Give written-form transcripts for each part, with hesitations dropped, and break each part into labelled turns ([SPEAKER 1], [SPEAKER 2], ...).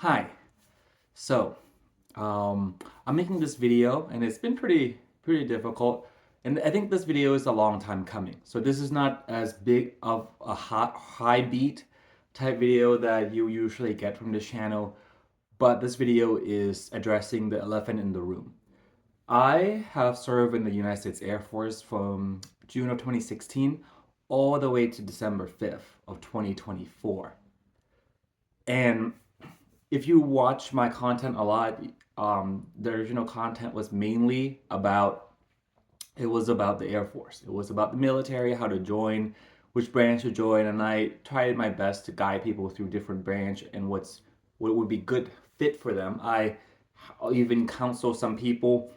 [SPEAKER 1] Hi. So, I'm making this video and it's been pretty difficult. And I think this video is a long time coming. So this is not as big of a high beat type video that you usually get from this channel, but this video is addressing the elephant in the room. I have served in the United States Air Force from June of 2016 all the way to December 5th of 2024. And if you watch my content a lot, the original content was mainly about the Air Force. It was about the military, how to join, which branch to join, and I tried my best to guide people through different branch and what would be good fit for them. I even counsel some people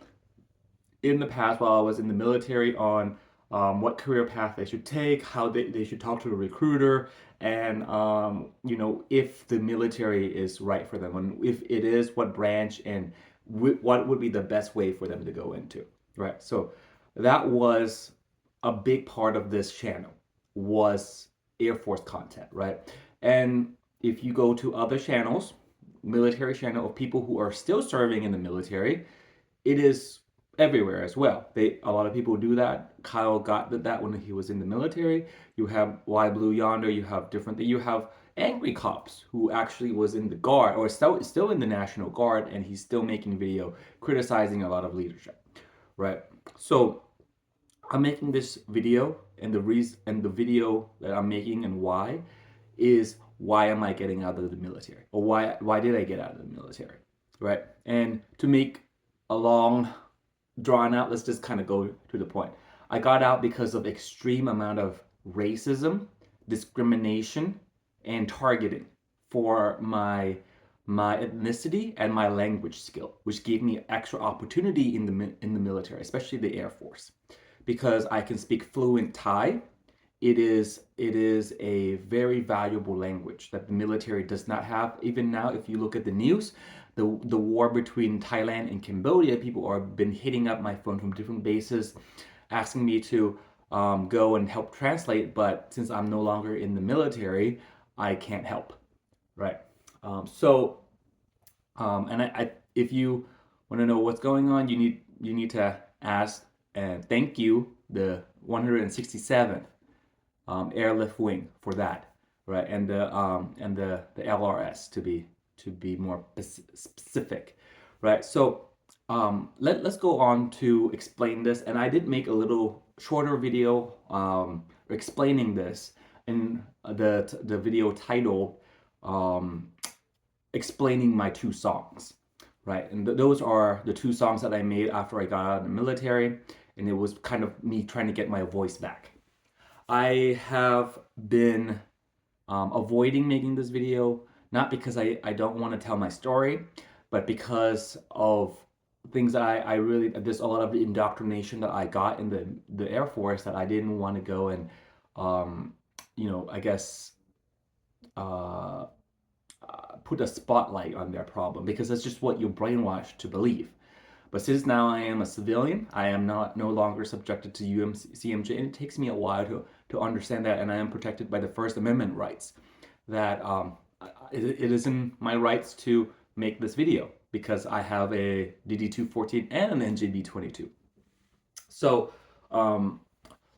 [SPEAKER 1] in the past while I was in the military on what career path they should take, how they should talk to a recruiter, and if the military is right for them, and if it is, what branch and what would be the best way for them to go into, right? So that was a big part of this channel was Air Force content, right? And if you go to other channels, military channel of people who are still serving in the military, it is everywhere as well. A lot of people do that. Kyle got that when he was in the military. You have Why Blue Yonder. You have different. You have angry cops who actually was in the guard or still in the National Guard, and he's still making video criticizing a lot of leadership, right? So I'm making this video, and the video that I'm making and why is why am I getting out of the military, or why did I get out of the military, right? And to make a long drawn out, let's just kind of go to the point. I got out because of extreme amount of racism, discrimination, and targeting for my ethnicity and my language skill, which gave me extra opportunity in the military, especially the Air Force, because I can speak fluent Thai. It is a very valuable language that the military does not have. Even now, if you look at the news, the war between Thailand and Cambodia, people are been hitting up my phone from different bases, asking me to go and help translate. But since I'm no longer in the military, I can't help, right? And if you want to know what's going on, you need to ask and thank you the 167th airlift wing for that, right? And the LRS to be more specific, right? So let's go on to explain this. And I did make a little shorter video explaining this in the video title explaining my two songs, right? And those are the two songs that I made after I got out of the military, and it was kind of me trying to get my voice back. I have been avoiding making this video, not because I don't want to tell my story, but because of things that I really, there's a lot of indoctrination that I got in the Air Force that I didn't want to go and, I guess, uh, put a spotlight on their problem, because that's just what you're brainwashed to believe. But since now I am a civilian, I am no longer subjected to UMCMJ, and it takes me a while to understand that, and I am protected by the First Amendment rights. That it is in my rights to make this video because I have a DD-214 and an NJB-22. So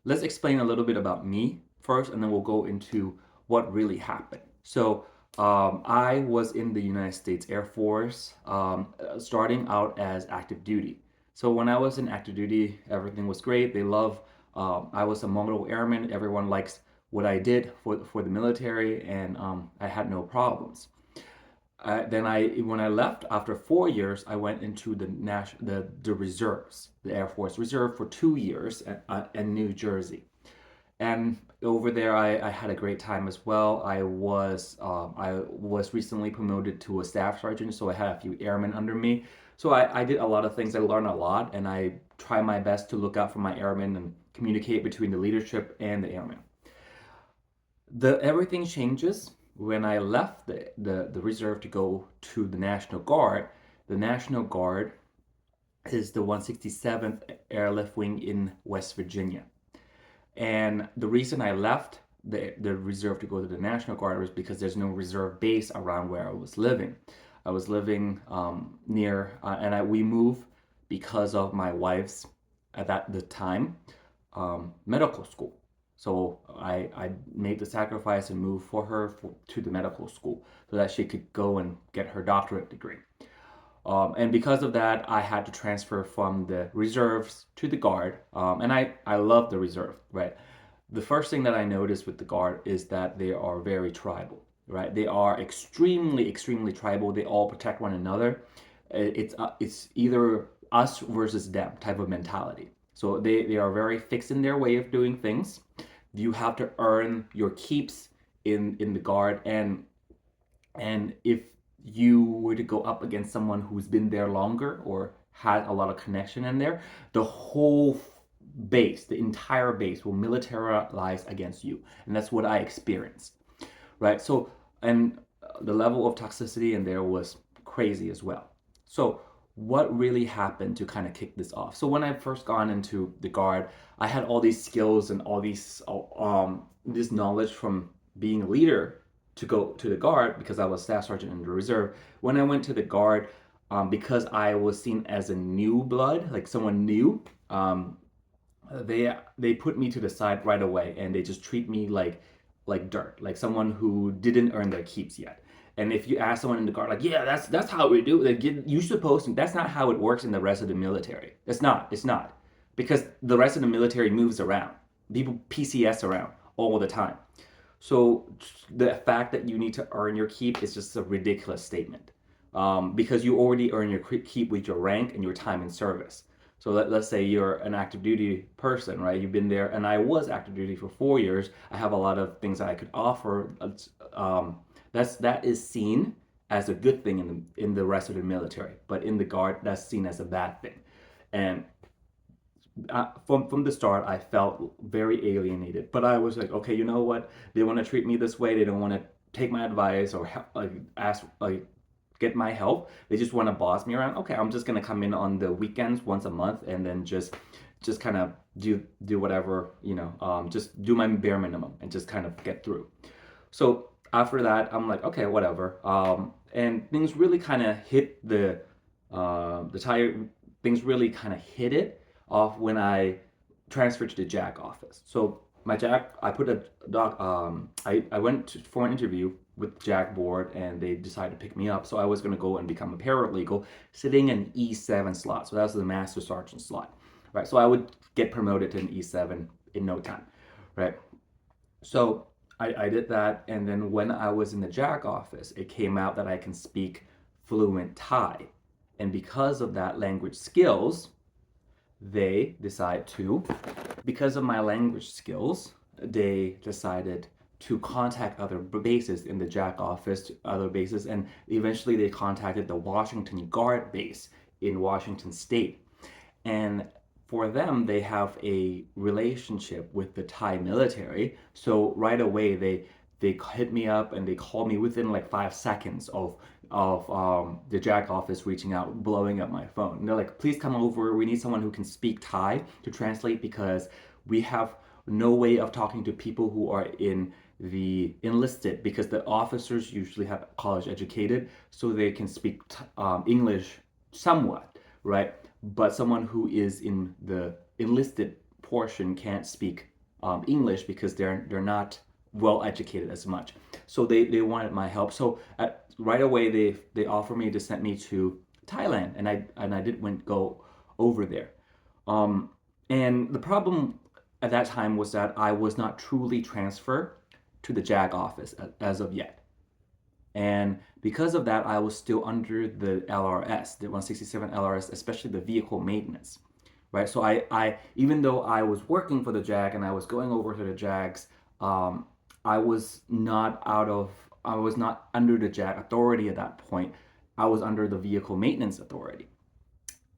[SPEAKER 1] let's explain a little bit about me first, and then we'll go into what really happened. So I was in the United States Air Force, starting out as active duty. So when I was in active duty, everything was great. They love. I was a Mongol airman. Everyone likes what I did for the military, and I had no problems. Then when I left after 4 years, I went into the reserves, the Air Force Reserve for 2 years in New Jersey. And over there, I had a great time as well. I was recently promoted to a staff sergeant, so I had a few airmen under me. So I did a lot of things. I learned a lot, and I try my best to look out for my airmen and communicate between the leadership and the airmen. Everything changes when I left the reserve to go to the National Guard. The National Guard is the 167th Airlift Wing in West Virginia. And the reason I left the reserve to go to the National Guard was because there's no reserve base around where I was living. I was living near, we moved because of my wife's at that the time medical school. So I made the sacrifice and moved for her to the medical school so that she could go and get her doctorate degree. And because of that, I had to transfer from the reserves to the guard. I love the reserve, right? The first thing that I noticed with the guard is that they are very tribal, right? They are extremely tribal. They all protect one another. It's either us versus them type of mentality. So they are very fixed in their way of doing things. You have to earn your keeps in the guard, and if you were to go up against someone who's been there longer or had a lot of connection in there, the whole base, the entire base will militarize against you. And that's what I experienced, right? So, and the level of toxicity in there was crazy as well. So, what really happened to kind of kick this off? So, when I first gone into the guard, I had all these skills and all this knowledge from being a leader to go to the guard because I was staff sergeant in the reserve. When I went to the guard, because I was seen as a new blood, like someone new, they put me to the side right away, and they just treat me like dirt, like someone who didn't earn their keeps yet. And if you ask someone in the guard, like, yeah, that's how we do it, like, you're supposed to. That's not how it works in the rest of the military. It's not. It's not, because the rest of the military moves around. People PCS around all the time. So the fact that you need to earn your keep is just a ridiculous statement, because you already earn your keep with your rank and your time in service. So let's say you're an active duty person, right? You've been there, and I was active duty for 4 years. I have a lot of things that I could offer. That is seen as a good thing in the rest of the military, but in the guard, that's seen as a bad thing. And from the start, I felt very alienated. But I was like, okay, you know what? They want to treat me this way. They don't want to take my advice or ask, get my help. They just want to boss me around. Okay, I'm just gonna come in on the weekends once a month, and then just kind of do whatever, just do my bare minimum and just kind of get through. So after that, I'm like, okay, whatever. And things really kind of hit the tire. Things really kind of hit it off when I transferred to the JAG office. So my JAG, I put a doc. I went for an interview with JAG board, and they decided to pick me up. So I was going to go and become a paralegal, sitting in E7 slot. So that was the master sergeant slot, right? So I would get promoted to an E7 in no time, right? So I did that, and then when I was in the JAG office, it came out that I can speak fluent Thai, and because of that language skills, they decide to, because of my language skills, they decided to contact other bases in the JAG office, other bases, and eventually they contacted the Washington Guard base in Washington State. And for them, they have a relationship with the Thai military. So right away, they hit me up and they called me within like 5 seconds of the JAG office reaching out, blowing up my phone. And they're like, please come over. We need someone who can speak Thai to translate, because we have no way of talking to people who are in the enlisted, because the officers usually have college educated, so they can speak English somewhat, right? But someone who is in the enlisted portion can't speak English because they're not well educated as much. So they wanted my help. So right away they offered me to send me to Thailand, and I did go over there. And the problem at that time was that I was not truly transferred to the JAG office as of yet. And because of that, I was still under the LRS, the 167 LRS, especially the vehicle maintenance, right? So I even though I was working for the JAG and I was going over to the JAGs, I was not under the JAG authority at that point. I was under the vehicle maintenance authority.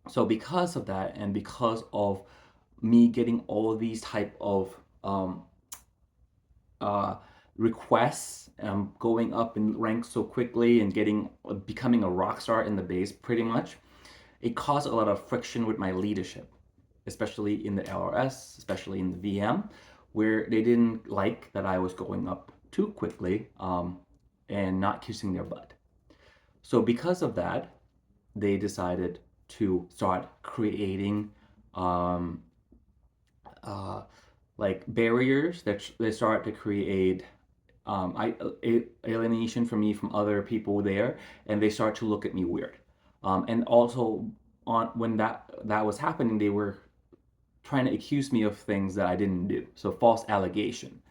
[SPEAKER 1] So because of that, and because of me getting all these type of uh, requests, going up in ranks so quickly and becoming a rock star in the base, pretty much, it caused a lot of friction with my leadership, especially in the LRS, especially in the VM, where they didn't like that I was going up too quickly and not kissing their butt. So because of that, they decided to start creating um, uh, like barriers that they start to create alienation for me from other people there, and they start to look at me weird. And also, on when that was happening, they were trying to accuse me of things that I didn't do. So false allegation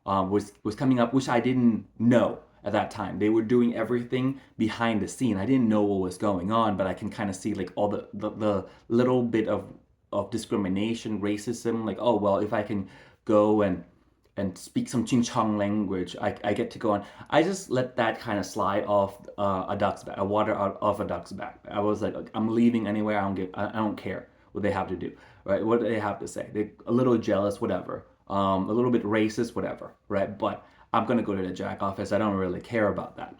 [SPEAKER 1] was coming up, which I didn't know at that time. They were doing everything behind the scene. I didn't know what was going on, but I can kind of see like all the little bit of discrimination, racism. Like, oh well, if I can go and speak some Ching Chong language, I get to go on. I just let that kind of slide off a duck's back, a water out of a duck's back. I was like, I'm leaving anywhere. I don't care what they have to do, right? What do they have to say? They're a little jealous, whatever. A little bit racist, whatever, right? But I'm gonna go to the jack office. I don't really care about that.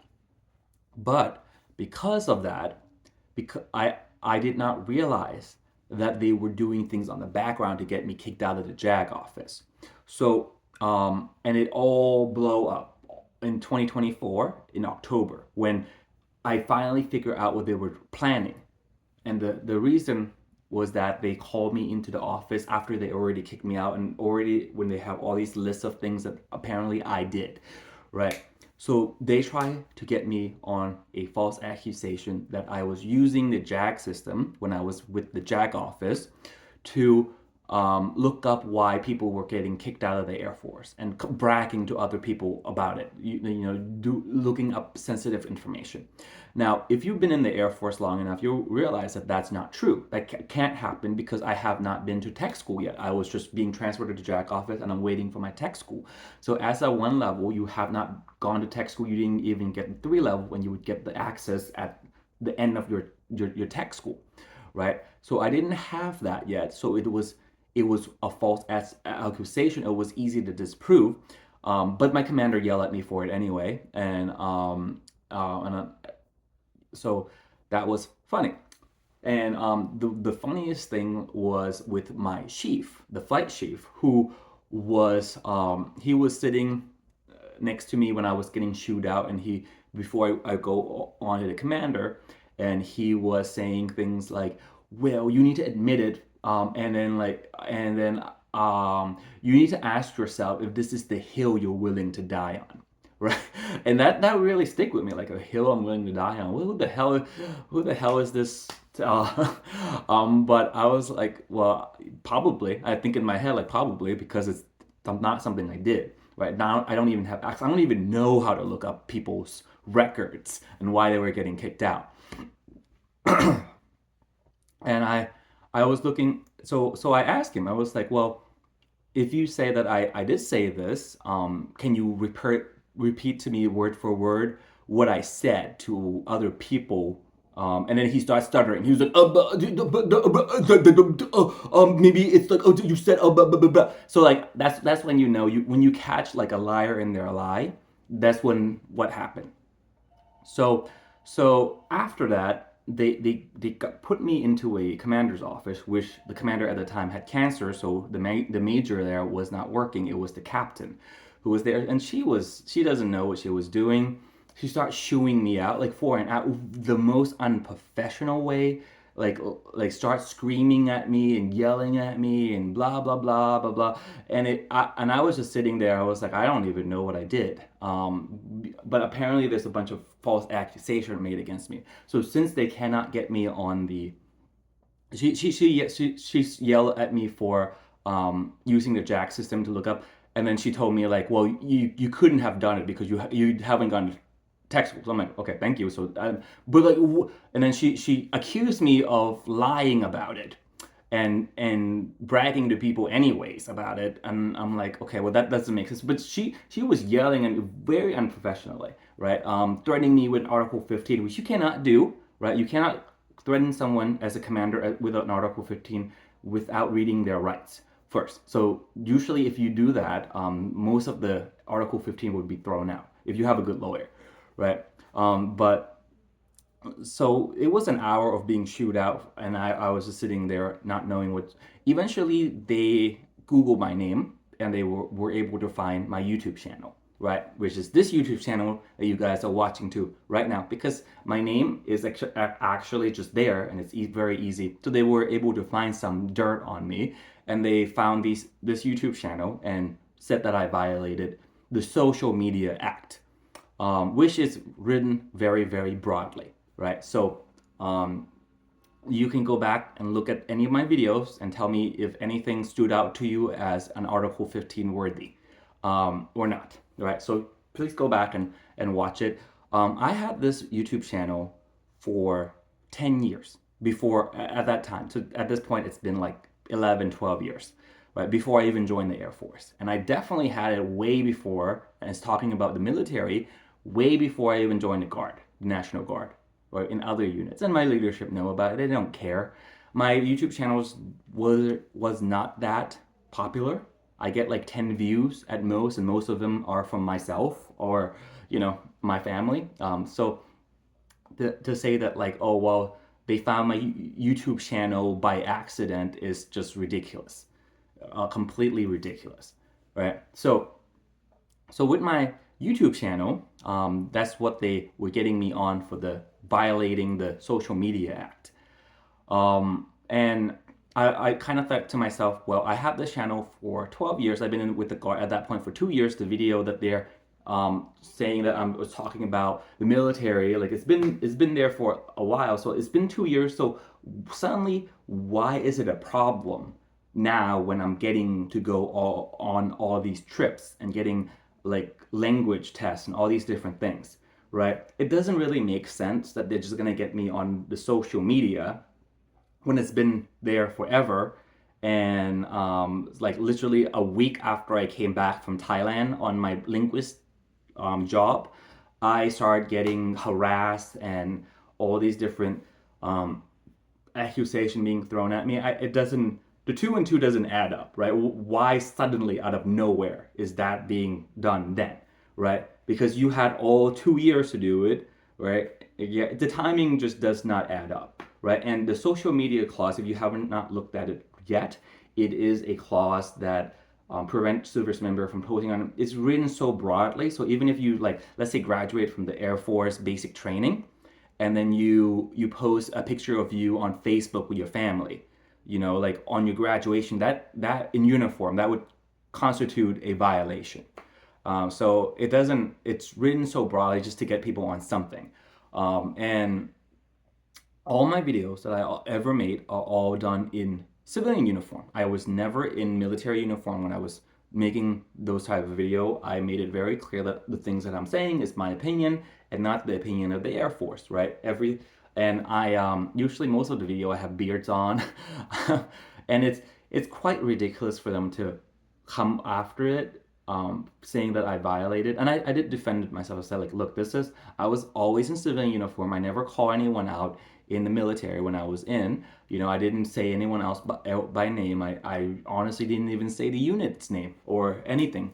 [SPEAKER 1] But because of that, because I did not realize that they were doing things on the background to get me kicked out of the JAG office. So and it all blow up in 2024 in October when I finally figured out what they were planning. And the reason was that they called me into the office after they already kicked me out and already when they have all these lists of things that apparently I did, right? So they try to get me on a false accusation that I was using the JAG system when I was with the JAG office to look up why people were getting kicked out of the Air Force and bragging to other people about it. Looking up sensitive information. Now, if you've been in the Air Force long enough, you'll realize that that's not true. That can't happen because I have not been to tech school yet. I was just being transferred to the JAG office and I'm waiting for my tech school. So as a 1 level, you have not gone to tech school. You didn't even get the 3 level when you would get the access at the end of your tech school, right? So I didn't have that yet. So it was a false accusation. It was easy to disprove, but my commander yelled at me for it anyway, and so that was funny. And the funniest thing was with my chief, the flight chief, who was he was sitting next to me when I was getting shooed out, and he before I go on to the commander, and he was saying things like, "Well, you need to admit it, and then you need to ask yourself if this is the hill you're willing to die on." Right, and that really stick with me, like a hill I'm willing to die on. Who the hell is this? But I was like, well, probably. I think in my head, like probably because it's not something I did. Right now, I don't even have access. I don't even know how to look up people's records and why they were getting kicked out. And I was looking. So I asked him. I was like, well, if you say that I did say this, can you repeat to me word for word what I said to other people? And then he starts stuttering. He was like, maybe it's like, oh, you said, blah, blah, blah, blah. So like that's when you know when you catch like a liar in their lie, that's when what happened. So so after that, they put me into a commander's office, which the commander at the time had cancer, so the major there was not working. It was the captain who was there, and she doesn't know what she was doing. She starts shooing me out like for and out the most unprofessional way, like start screaming at me and yelling at me and blah blah blah blah blah. And I was just sitting there. I was like, I don't even know what I did. But apparently there's a bunch of false accusation made against me. So since they cannot get me on the she yelled at me for using the jack system to look up, and then she told me like, well, you couldn't have done it because you haven't gone to tech school. So I'm like, okay, thank you. So but like, and then she accused me of lying about it and bragging to people anyways about it, and I'm like, okay, well that doesn't make sense. But she was yelling and very unprofessionally, right? Threatening me with Article 15, which you cannot do, right? You cannot threaten someone as a commander with an Article 15 without reading their rights first. So usually if you do that, most of the Article 15 would be thrown out if you have a good lawyer, right? But so it was an hour of being chewed out, and I was just sitting there not knowing what. Eventually, they Googled my name and they were able to find my YouTube channel, right? Which is this YouTube channel that you guys are watching to right now, because my name is actually just there and it's very easy. So they were able to find some dirt on me, and they found this YouTube channel and said that I violated the Social Media Act, which is written very, very broadly, right? So you can go back and look at any of my videos and tell me if anything stood out to you as an Article 15 worthy, or not, right? So please go back and watch it. I had this YouTube channel for 10 years before, at that time. So at this point, it's been like 11, 12 years, right? Before I even joined the Air Force. And I definitely had it way before, and it's talking about the military, way before I even joined the Guard, the National Guard, or in other units. And my leadership know about it. They don't care. My YouTube channels was not that popular. I get like 10 views at most, and most of them are from myself or, my family. So to say that like, oh, well, they found my YouTube channel by accident is just ridiculous, completely ridiculous, right? So with my YouTube channel, that's what they were getting me on for, the violating the Social Media Act. And I kind of thought to myself, well, I had this channel for 12 years. I've been in with the Guard at that point for 2 years. The video that they're saying that I was talking about the military, like it's been there for a while. So it's been 2 years. So suddenly, why is it a problem now when I'm getting to go on all these trips and getting like language tests and all these different things, right? It doesn't really make sense that they're just gonna get me on the social media when it's been there forever. And like literally a week after I came back from Thailand on my linguist job, I started getting harassed and all these different accusation being thrown at me. It doesn't, the two and two doesn't add up, right? Why suddenly out of nowhere is that being done then, right? Because you had all 2 years to do it, right? Yeah, the timing just does not add up, right? And the social media clause, if you haven't not looked at it yet, it is a clause that prevents service member from posting on. It's written so broadly, so even if you, like, let's say graduate from the Air Force basic training, and then you post a picture of you on Facebook with your family, like on your graduation, that in uniform, that would constitute a violation. So it's written so broadly just to get people on something. And all my videos that I ever made are all done in civilian uniform. I was never in military uniform when I was making those type of video. I made it very clear that the things that I'm saying is my opinion and not the opinion of the Air Force, right? And I usually most of the video I have beards on, and it's quite ridiculous for them to come after it, saying that I violated. And I did defend myself. I said, like, look, I was always in civilian uniform. I never call anyone out in the military when I was in. I didn't say anyone else by name. I honestly didn't even say the unit's name or anything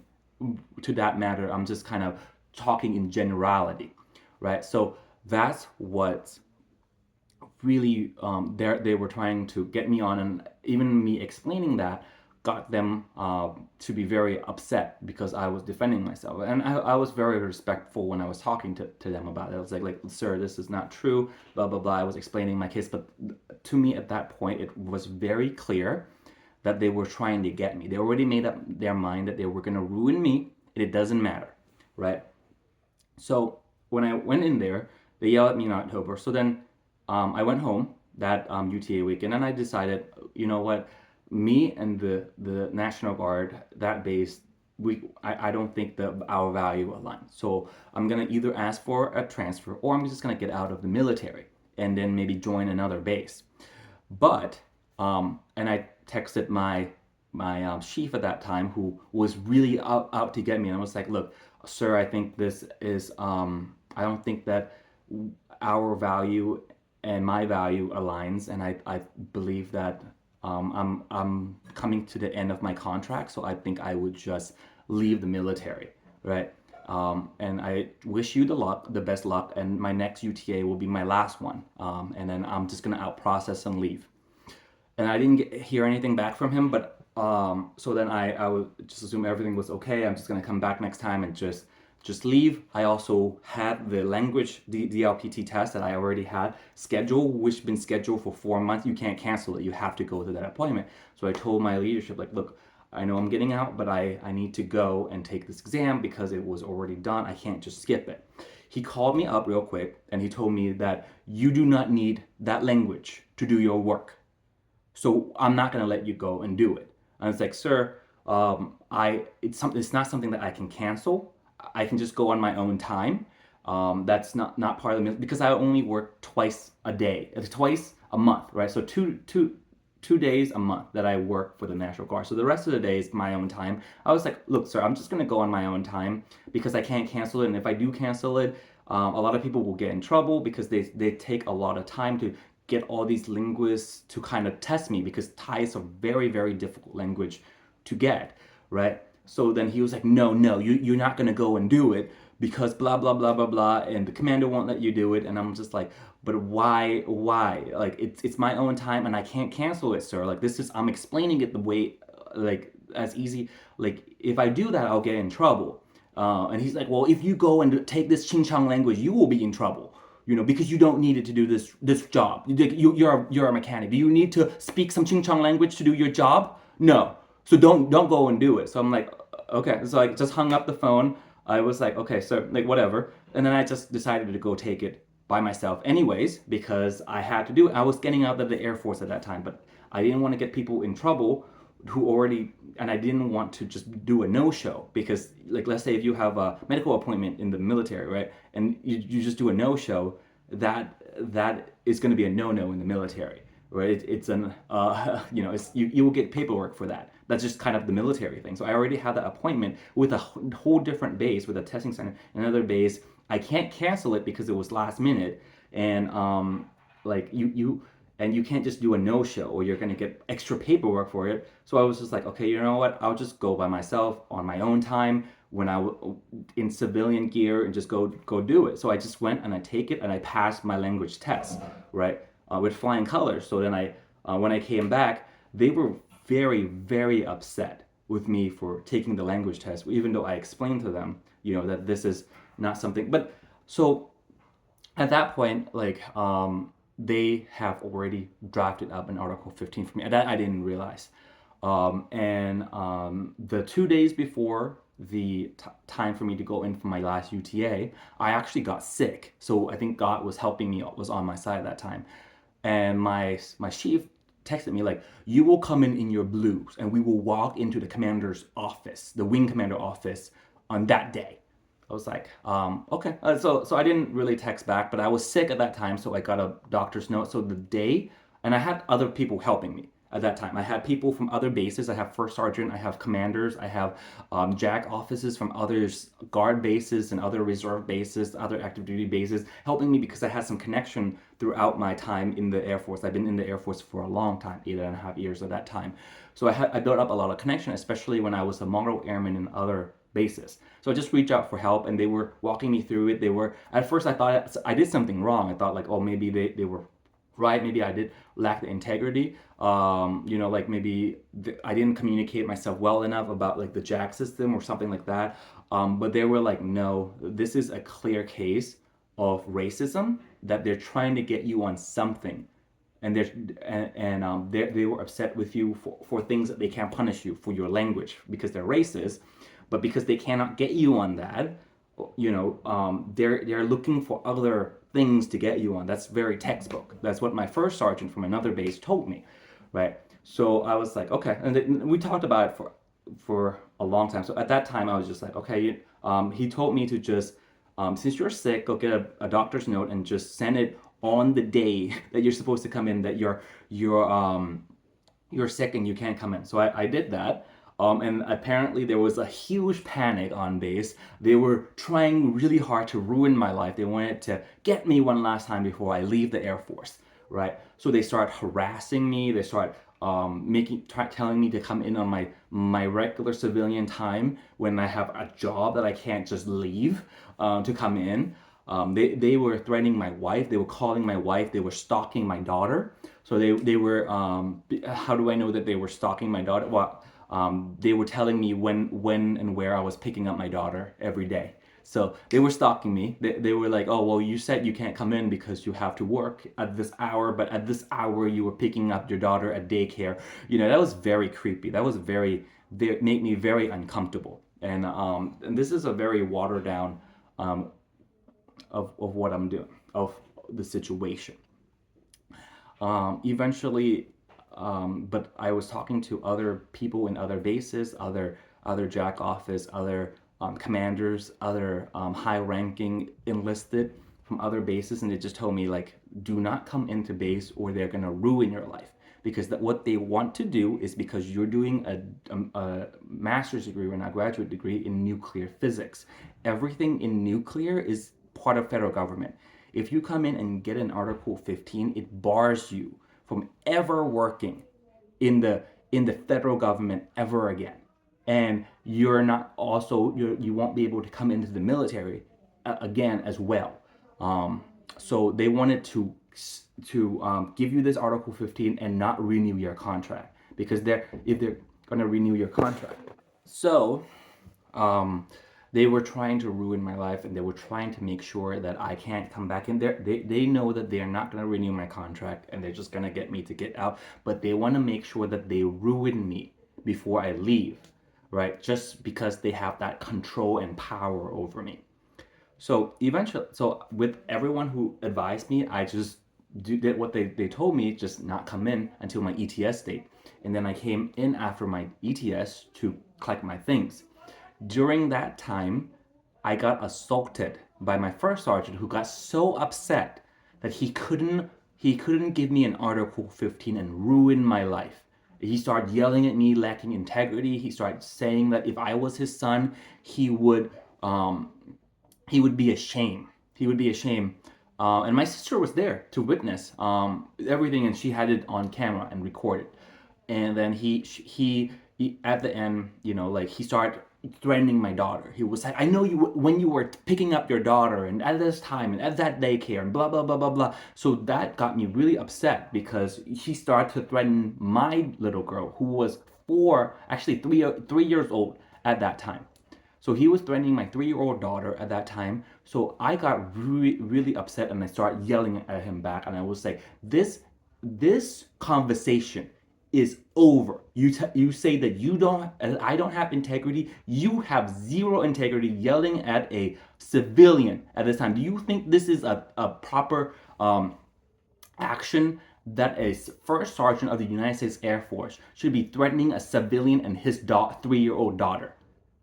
[SPEAKER 1] to that matter. I'm just kind of talking in generality, right? So that's what really they were trying to get me on, and even me explaining that got them to be very upset because I was defending myself. And I was very respectful when I was talking to them about it. I was like, sir, this is not true, blah, blah, blah. I was explaining my case. But to me at that point, it was very clear that they were trying to get me. They already made up their mind that they were going to ruin me, and it doesn't matter, right? So when I went in there, they yelled at me in October. So then I went home that UTA weekend, and I decided, you know what, me and the National Guard, that base, I don't think that our value aligns. So I'm gonna either ask for a transfer, or I'm just gonna get out of the military and then maybe join another base. But and I texted my chief at that time, who was really out to get me, and I was like, look, sir, I think this is I don't think that our value and my value aligns, and I believe that I'm coming to the end of my contract, so I think I would just leave the military, right? And I wish you the best luck, and my next UTA will be my last one, and then I'm just gonna out process and leave. And I didn't hear anything back from him, but so then I would just assume everything was okay. I'm just gonna come back next time and just just leave. I also had the language, the DLPT test that I already had scheduled, which been scheduled for 4 months. You can't cancel it. You have to go to that appointment. So I told my leadership, like, look, I know I'm getting out, but I need to go and take this exam because it was already done. I can't just skip it. He called me up real quick and he told me that you do not need that language to do your work. So I'm not going to let you go and do it. And it's like, sir, it's not something that I can cancel. I can just go on my own time. That's not part of the, because I only work twice a day, twice a month, right? So two days a month that I work for the National Guard. So the rest of the day is my own time. I was like, look, sir, I'm just gonna go on my own time because I can't cancel it. And if I do cancel it, a lot of people will get in trouble because they take a lot of time to get all these linguists to kind of test me, because Thai is a very, very difficult language to get, right? So then he was like, no, you're not gonna go and do it because blah, blah, blah, blah, blah, and the commander won't let you do it. And I'm just like, but why? Like, it's my own time and I can't cancel it, sir. Like, this is, I'm explaining it the way, like, as easy, like, if I do that, I'll get in trouble. And he's like, well, if you go and take this Ching Chong language, you will be in trouble, because you don't need it to do this job. You're a mechanic. Do you need to speak some Ching Chong language to do your job? No. So don't go and do it. So I'm like, okay. So I just hung up the phone. I was like, okay, so like whatever. And then I just decided to go take it by myself anyways, because I had to do it. I was getting out of the Air Force at that time, but I didn't want to get people in trouble who already, and I didn't want to just do a no-show, because like, let's say if you have a medical appointment in the military, right, and you just do a no-show, that is going to be a no-no in the military, right? It's an you will get paperwork for that. That's just kind of the military thing. So I already had that appointment with a whole different base, with a testing center, another base. I can't cancel it because it was last minute, and like you can't just do a no-show or you're going to get extra paperwork for it. So I was just like, okay, you know what? I'll just go by myself on my own time when in civilian gear and just go do it. So I just went and I take it and I passed my language test, right, with flying colors. So then when I came back, they were very, very upset with me for taking the language test, even though I explained to them, that this is not something. But so at that point, like, they have already drafted up an Article 15 for me. That I didn't realize. And the 2 days before the time for me to go in for my last UTA, I actually got sick. So I think God was helping me, was on my side at that time. And my chief texted me like, you will come in your blues and we will walk into the commander's office, the wing commander office, on that day. I was like, okay. So I didn't really text back, but I was sick at that time, so I got a doctor's note. So the day, and I had other people helping me at that time. I had people from other bases. I have first sergeant, I have commanders, I have JAG offices from other guard bases and other reserve bases, other active duty bases, helping me because I had some connection throughout my time in the Air Force. I've been in the Air Force for a long time, 8.5 years at that time. So I built up a lot of connection, especially when I was a Mongol airman in other basis. So I just reached out for help and they were walking me through it. At first I thought I did something wrong. I thought like, oh, maybe they were right. Maybe I did lack the integrity. Like maybe I didn't communicate myself well enough about like the JAG system or something like that. But they were like, no, this is a clear case of racism, that they're trying to get you on something. And they were upset with you for things that they can't punish you for your language because they're racist, but because they cannot get you on that, they're looking for other things to get you on. That's very textbook. That's what my first sergeant from another base told me, right? So I was like, okay, and we talked about it for a long time. So at that time, I was just like, okay. He told me to just, since you're sick, go get a doctor's note and just send it on the day that you're supposed to come in, that you're sick and you can't come in. So I did that. And apparently there was a huge panic on base. They were trying really hard to ruin my life. They wanted to get me one last time before I leave the Air Force, right? So they start harassing me. They start telling me to come in on my regular civilian time when I have a job that I can't just leave to come in. They were threatening my wife. They were calling my wife. They were stalking my daughter. So they were, how do I know that they were stalking my daughter? Well, they were telling me when and where I was picking up my daughter every day. So they were stalking me. They were like, oh, well, you said you can't come in because you have to work at this hour, but at this hour you were picking up your daughter at daycare. That was very creepy. That was made me very uncomfortable. And this is a very watered down um, of what I'm doing, of the situation. Eventually, but I was talking to other people in other bases, other JAC office, other commanders, other high-ranking enlisted from other bases, and they just told me like, do not come into base or they're gonna ruin your life. Because what they want to do is because you're doing a master's degree or not graduate degree in nuclear physics. Everything in nuclear is part of federal government. If you come in and get an Article 15, it bars you from ever working in the federal government ever again. And you're not also you won't be able to come into the military again as well. So they wanted to give you this Article 15 and not renew your contract because if they're going to renew your contract. So um, they were trying to ruin my life and they were trying to make sure that I can't come back in there. They know that they are not going to renew my contract and they're just going to get me to get out, but they want to make sure that they ruin me before I leave, right? Just because they have that control and power over me. So eventually, so with everyone who advised me, I just did what they told me, just not come in until my ETS date. And then I came in after my ETS to collect my things. During that time, I got assaulted by my first sergeant who got so upset that he couldn't give me an Article 15 and ruin my life. He started yelling at me, lacking integrity. He started saying that if I was his son, um, he would be ashamed. He would be ashamed. And my sister was there to witness everything, and she had it on camera and recorded. And then he at the end, like he started threatening my daughter. He was like, "I know you when you were picking up your daughter, and at this time, and at that daycare, and blah blah blah blah blah." So that got me really upset because he started to threaten my little girl, who was actually 3 years old at that time. So he was threatening my 3-year-old daughter at that time. So I got really, really upset and I started yelling at him back. And I was like, this conversation is over. You say that I don't have integrity. You have zero integrity yelling at a civilian at this time. Do you think this is a proper action that a first sergeant of the United States Air Force should be threatening a civilian and his 3-year-old daughter?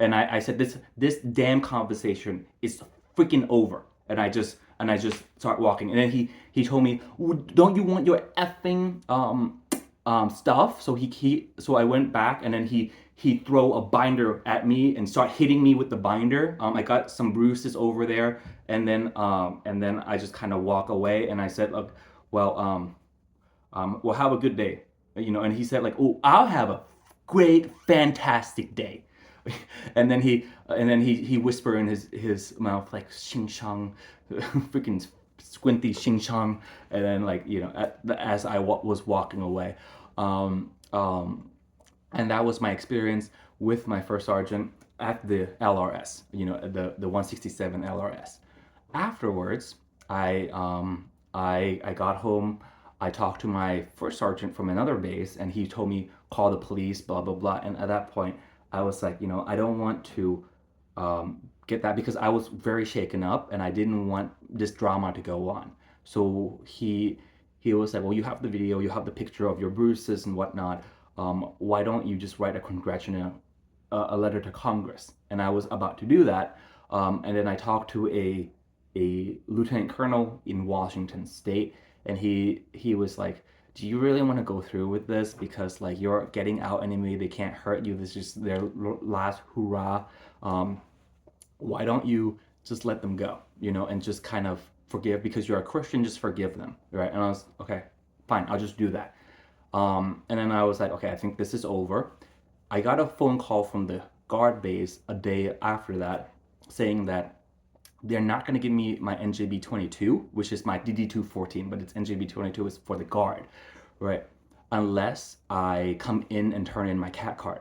[SPEAKER 1] And I said this damn conversation is freaking over. And I just start walking. And then he told me, don't you want your effing stuff? So I went back and then he throw a binder at me and start hitting me with the binder. I got some bruises over there, and then I just kind of walk away and I said, look, well, have a good day, And he said like, oh, I'll have a great, fantastic day. And then he whispered in his mouth like "xing shang," freaking squinty "xing shang," and then like as I was walking away, um, um, and that was my experience with my first sergeant at the LRS, the 167 LRS. Afterwards, I got home. I talked to my first sergeant from another base, and he told me call the police, blah blah blah. And at that point, I was like, I don't want to get that because I was very shaken up, and I didn't want this drama to go on. So he was like, well, you have the video, you have the picture of your bruises and whatnot. Why don't you just write a letter to Congress? And I was about to do that, and then I talked to a lieutenant colonel in Washington State, and he was like, do you really want to go through with this? Because like you're getting out anyway, they can't hurt you. This is just their last hurrah. Why don't you just let them go, and just kind of forgive because you're a Christian, just forgive them, right? And I was okay, fine, I'll just do that. And then I was like, okay, I think this is over. I got a phone call from the guard base a day after that saying that they're not going to give me my NJB 22, which is my DD 214, but it's NJB 22 is for the guard, right? Unless I come in and turn in my CAT card.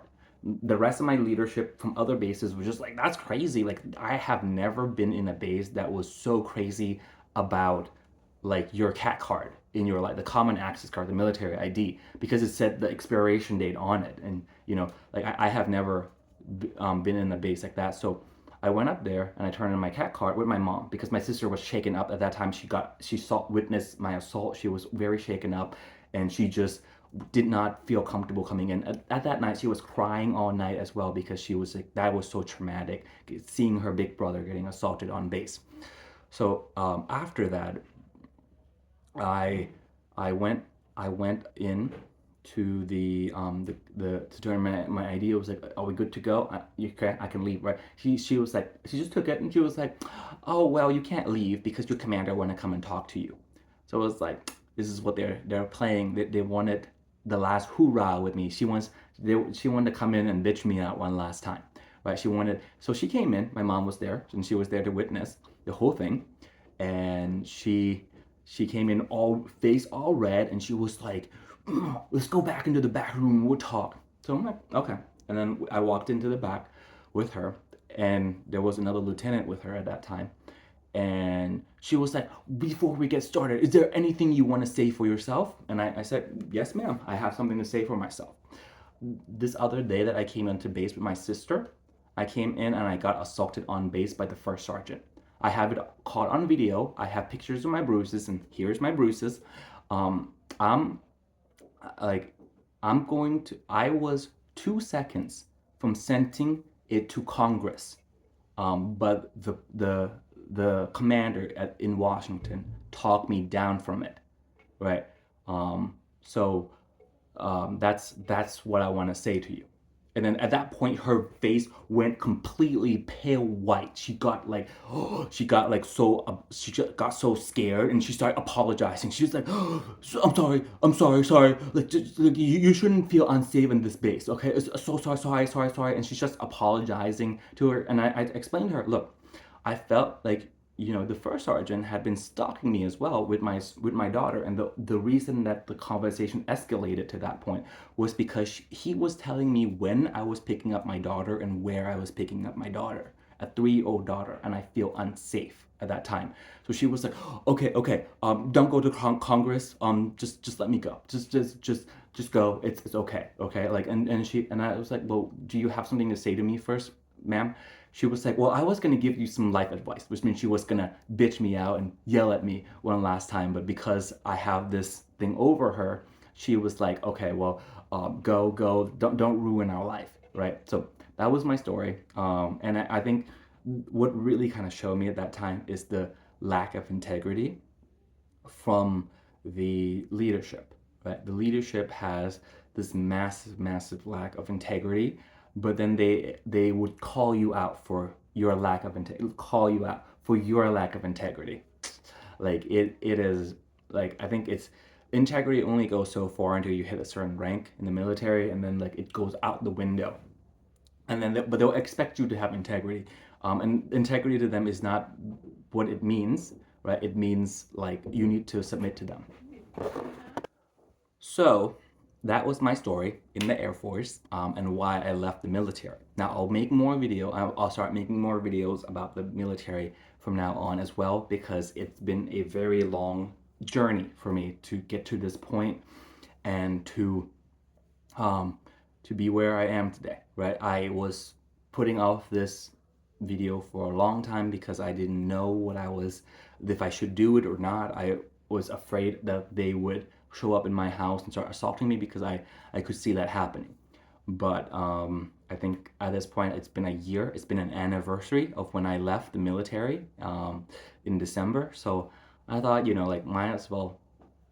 [SPEAKER 1] the rest of my leadership from other bases was just like, that's crazy. Like, I have never been in a base that was so crazy about like your cat card in your, like, the common access card, the military ID, because it said the expiration date on it. And like, I have never been in a base like that. So I went up there and I turned in my cat card with my mom because my sister was shaken up at that time. She saw witnessed my assault. She was very shaken up, and she just did not feel comfortable coming in. At that night, she was crying all night as well because she was like, that was so traumatic, seeing her big brother getting assaulted on base. So after that, I I went I went in to the to turn my ID. It was like, are we good to go? I can leave, right? She was like, she just took it and she was like, oh well, you can't leave because your commander want to come and talk to you. So it was like, this is what they're playing. They wanted the last hoorah with me. She wanted to come in and bitch me out one last time, right? So she came in. My mom was there and she was there to witness the whole thing, and she came in all face all red and she was like, let's go back into the back room and we'll talk. So I'm like, okay. And then I walked into the back with her, and there was another lieutenant with her at that time. And she was like, before we get started, is there anything you want to say for yourself? And I said, yes, ma'am, I have something to say for myself. This other day that I came into base with my sister, I came in and I got assaulted on base by the first sergeant. I have it caught on video. I have pictures of my bruises, and here's my bruises. I'm like, I was 2 seconds from sending it to Congress, but the commander in Washington talked me down from it, right? So that's what I want to say to you. And then at that point, her face went completely pale white. She got like, she just got so scared, and she started apologizing. She was like, oh, I'm sorry. Like, you shouldn't feel unsafe in this base, okay? So sorry. And she's just apologizing to her. And I explained to her, look, I felt like, the first sergeant had been stalking me as well with my daughter, and the reason that the conversation escalated to that point was because he was telling me when I was picking up my daughter and where I was picking up my daughter, a 3-year-old daughter, and I feel unsafe at that time. So she was like, okay, don't go to Congress, just let me go, just go, it's okay, like, and I was like, well, do you have something to say to me first, ma'am? She was like, well, I was going to give you some life advice, which means she was going to bitch me out and yell at me one last time. But because I have this thing over her, she was like, okay, well, go, don't ruin our life, right? So that was my story. And I think what really kind of showed me at that time is the lack of integrity from the leadership, right? The leadership has this massive lack of integrity, but then they would call you out for your lack of integrity, Like, it is, like, I think it's, integrity only goes so far until you hit a certain rank in the military, and then like it goes out the window. And then but they'll expect you to have integrity, and integrity to them is not what it means, right? It means like you need to submit to them. So that was my story in the Air Force, and why I left the military. Now I'll start making more videos about the military from now on as well, because it's been a very long journey for me to get to this point, and to be where I am today, right? I was putting off this video for a long time because I didn't know if I should do it or not. I was afraid that they would show up in my house and start assaulting me, because I could see that happening. But I think at this point it's been a year. It's been an anniversary of when I left the military in December. So I thought, like, might as well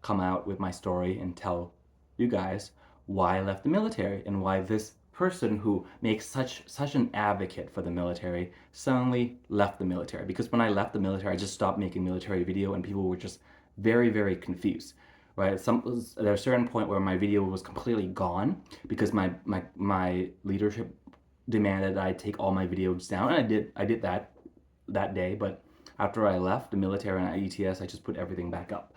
[SPEAKER 1] come out with my story and tell you guys why I left the military, and why this person who makes such an advocate for the military suddenly left the military. Because when I left the military, I just stopped making military video, and people were just very confused, right? There was a certain point where my video was completely gone because my leadership demanded that I take all my videos down, and I did that day. But after I left the military and at ETS, I just put everything back up,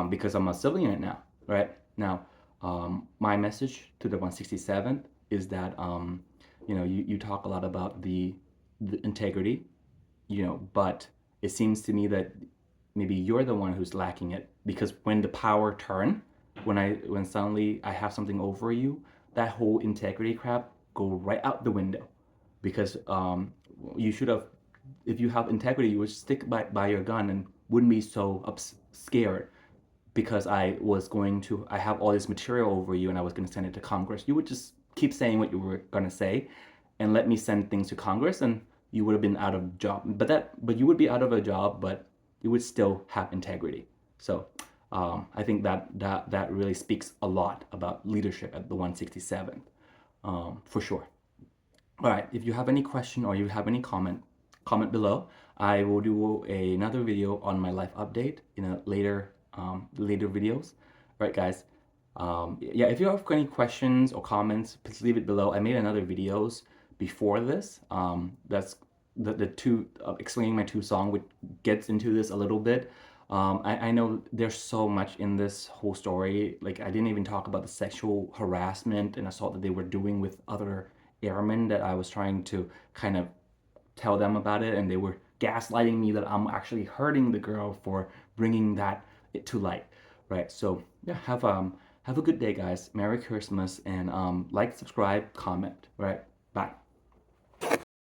[SPEAKER 1] because I'm a civilian now, right? Now, my message to the 167th is that You talk a lot about the integrity, but it seems to me that maybe you're the one who's lacking it, because when the power turn, when suddenly I have something over you, that whole integrity crap go right out the window, because you should have, if you have integrity, you would stick by your gun and wouldn't be so scared because I have all this material over you and I was going to send it to Congress. You would just keep saying what you were going to say and let me send things to Congress, and you would have been out of job. But you would be out of a job, but you would still have integrity. So I think that really speaks a lot about leadership at the 167th, for sure. All right, if you have any question or you have any comment below. I will do another video on my life update in a later videos. All right, guys. Yeah, if you have any questions or comments, please leave it below. I made another videos before this. That's the two explaining my two song, which gets into this a little bit. I know there's so much in this whole story. Like, I didn't even talk about the sexual harassment and assault that they were doing with other airmen that I was trying to kind of tell them about it, and they were gaslighting me that I'm actually hurting the girl for bringing that to light, right? So yeah, have a good day, guys. Merry Christmas, and like, subscribe, comment, right? Bye.